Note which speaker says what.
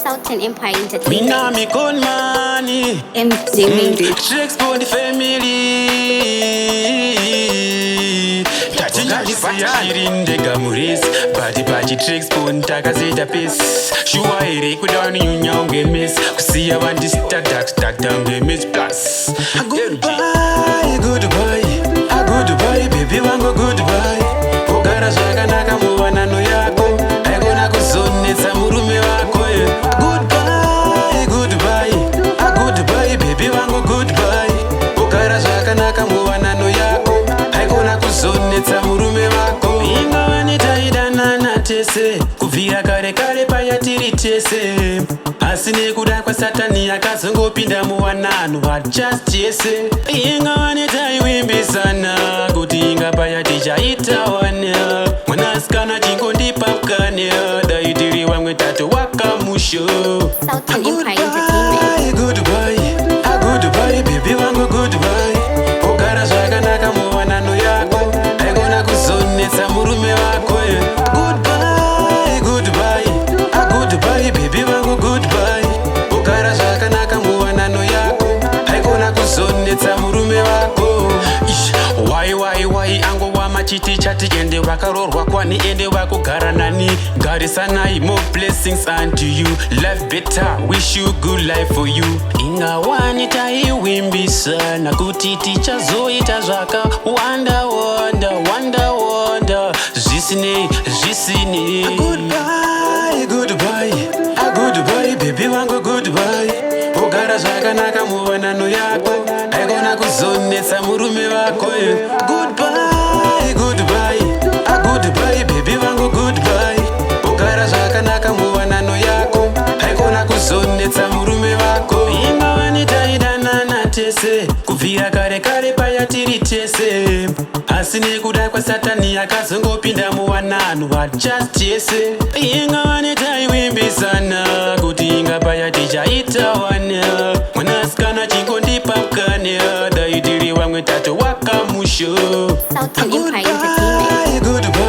Speaker 1: Southern Empire Entertainment.
Speaker 2: Me nah me con money.
Speaker 1: MZ Made.
Speaker 2: Tricks for the family. Tati irinde gamuris. Badi tricks pon takazeta piss. Shua iri kudani unyonge miss. Kusiya bandi stack down the miss plus. A goodbye, baby wango goodbye. Ogara zvakanaka muwanano yako. Haigona kuzonetsa murume wako. Goodbye, baby wango goodbye. Ogara zvakanaka muwanano yako. Haigona kuzonetsa murume wako. Ingawa nitaidanana tese, kubvira kare paya tiri tese. Asi nekuda kwaSatani akazongopinda muwanano just yese. Ingawa nitaiwimbisana kuti inga paya tichaitawana. Mwanasikana chingondipa mukana, dai tiri wamwe tatu wakamusho.
Speaker 1: Southern Empire Entertainment.
Speaker 2: Goodbye, baby wangu goodbye. Ogara zvakanaka muwanano yako. Haigona kuzonetsa murume wako. Goodbye, baby wangu goodbye. Ogara zvakanaka muwanano yako. Haigona kuzonetsa murume wako. Why ango wamachiti chati ende wakarorwa kwani ende wakugara nani. Garisanai, more blessings unto you. Life better, wish you good life for you. Ingawa nitaiwimbisana kuti tichazoita zvaka wanda zvisine. Goodbye, baby wangu goodbye. Ogara zvakanaka muwanano yako. Haigona kuzonetsa murume wako. Goodbye, baby wangu goodbye. Ogara zvakanaka muwanano yako. Haigona kuzonetsa murume wako. Ingawa nitaidanana tese, kubvira kare paya tiri tese. Asi nekuda kwaSatani akazongopinda muwanano just yese. Ingawa nitaiwimbisana kuti inga paya tichaitawana. Mwanasikana chingondipa mukana, dai tiri wamwe tatu wakamusho.
Speaker 1: Southern Empire Entertainment.
Speaker 2: Goodbye.